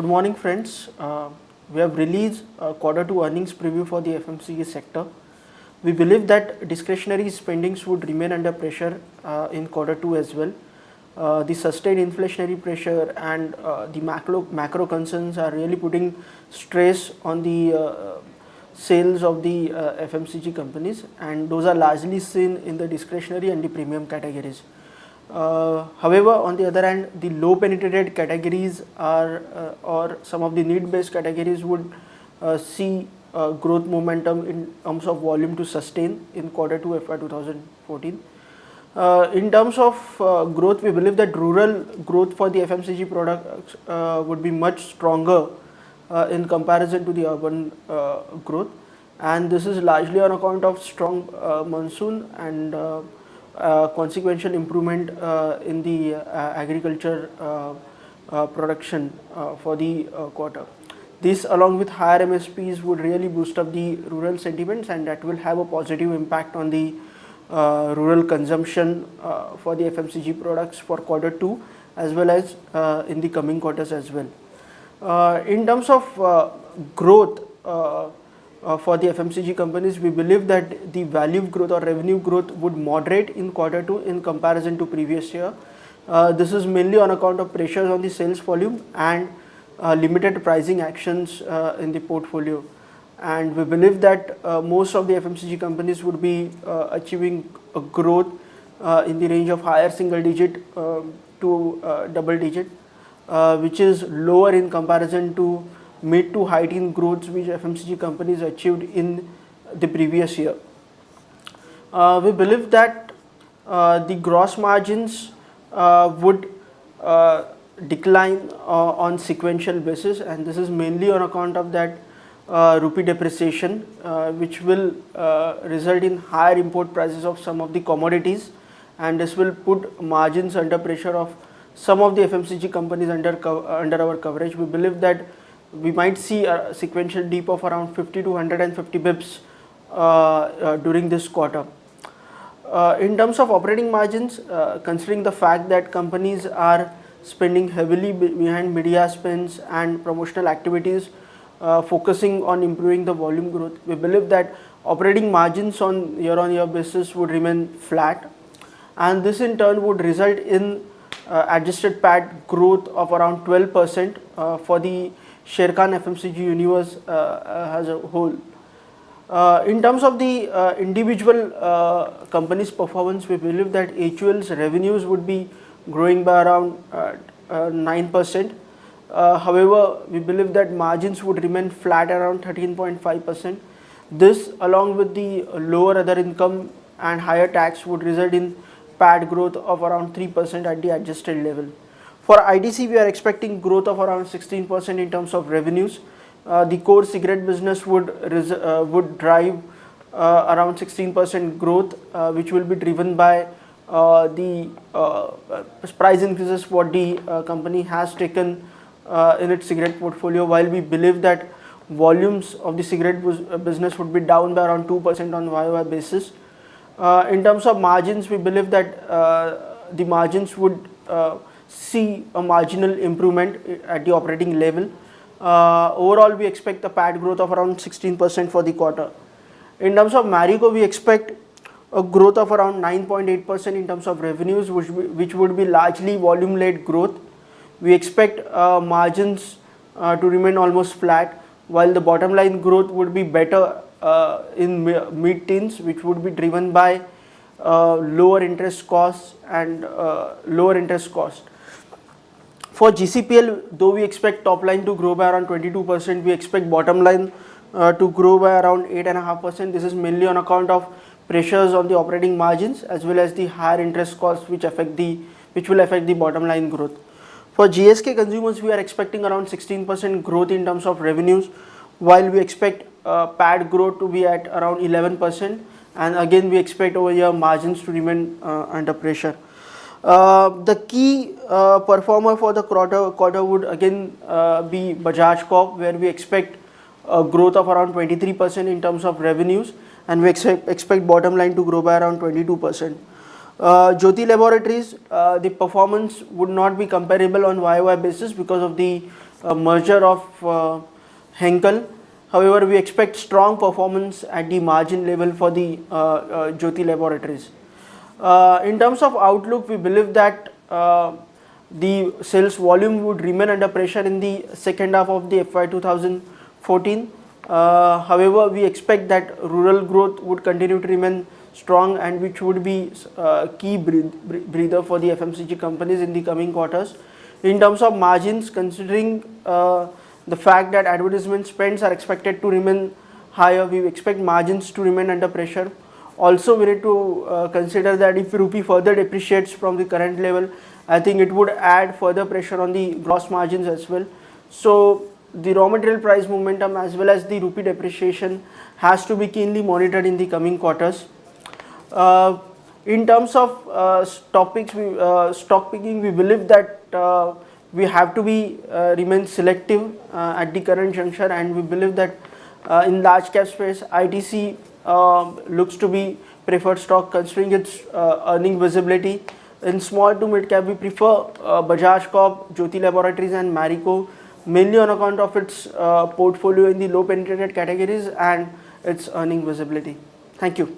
Good morning, friends. We have released quarter two earnings preview for the FMCG sector. We believe that discretionary spendings would remain under pressure in quarter two as well. The sustained inflationary pressure and the macro concerns are really putting stress on the sales of the FMCG companies, and those are largely seen in the discretionary and the premium categories. However, on the other hand, the low penetrated categories are or some of the need-based categories would see growth momentum in terms of volume to sustain in quarter 2 FY 2014. In terms of growth, we believe that rural growth for the FMCG products would be much stronger in comparison to the urban growth, and this is largely on account of strong monsoon and consequential improvement in the agriculture production for the quarter. This, along with higher MSPs, would really boost up the rural sentiments, and that will have a positive impact on the rural consumption for the FMCG products for quarter 2 as well as in the coming quarters as well. In terms of growth for the FMCG companies, we believe that the value growth or revenue growth would moderate in quarter 2 in comparison to previous year. This is mainly on account of pressures on the sales volume and limited pricing actions in the portfolio. And we believe that most of the FMCG companies would be achieving a growth in the range of higher single digit to double digit, which is lower in comparison to mid to high teen growths which FMCG companies achieved in the previous year. We believe that the gross margins would decline on sequential basis, and this is mainly on account of that rupee depreciation, which will result in higher import prices of some of the commodities, and this will put margins under pressure of some of the FMCG companies under our coverage. We believe that we might see a sequential dip of around 50 to 150 bips during this quarter. In terms of operating margins, considering the fact that companies are spending heavily behind media spends and promotional activities, focusing on improving the volume growth, we believe that operating margins on year-on-year basis would remain flat, and this in turn would result in adjusted PAT growth of around 12% for the Sharekhan FMCG universe as a whole. In terms of the individual companies' performance, we believe that HUL's revenues would be growing by around 9%. However, we believe that margins would remain flat around 13.5%. This, along with the lower other income and higher tax, would result in PAT growth of around 3% at the adjusted level. For ITC, we are expecting growth of around 16% in terms of revenues. The core cigarette business would drive around 16% growth, which will be driven by the price increases what the company has taken in its cigarette portfolio, while we believe that volumes of the cigarette business would be down by around 2% on YOY basis. In terms of margins, we believe that the margins would see a marginal improvement at the operating level. Overall, we expect a PAT growth of around 16% for the quarter. In terms of Marico, we expect a growth of around 9.8% in terms of revenues, which would be largely volume-led growth. We expect margins to remain almost flat, while the bottom line growth would be better in mid-teens, which would be driven by lower interest costs and lower interest cost. For GCPL, though we expect top line to grow by around 22%, we expect bottom line to grow by around 8.5%. This is mainly on account of pressures on the operating margins as well as the higher interest costs which will affect the bottom line growth. For GSK Consumers, we are expecting around 16% growth in terms of revenues, while we expect PAT growth to be at around 11%, and again we expect over here margins to remain under pressure. The key performer for the quarter would again be Bajaj Corp, where we expect a growth of around 23% in terms of revenues, and we expect bottom line to grow by around 22%. Jyoti Laboratories, the performance would not be comparable on YOY basis because of the merger of Henkel. However, we expect strong performance at the margin level for the Jyoti Laboratories. In terms of outlook, we believe that the sales volume would remain under pressure in the second half of the FY 2014. However, we expect that rural growth would continue to remain strong, and which would be key breather for the FMCG companies in the coming quarters. In terms of margins, considering the fact that advertisement spends are expected to remain higher, we expect margins to remain under pressure. Also, we need to consider that if rupee further depreciates from the current level, I think it would add further pressure on the gross margins as well. So the raw material price momentum as well as the rupee depreciation has to be keenly monitored in the coming quarters. In terms of stock picking, we believe that we have to be remain selective at the current juncture, and we believe that in large cap space, ITC looks to be preferred stock considering its earning visibility. In small to mid cap, we prefer Bajaj Corp, Jyoti Laboratories, and Marico, mainly on account of its portfolio in the low penetrated categories and its earning visibility. Thank you.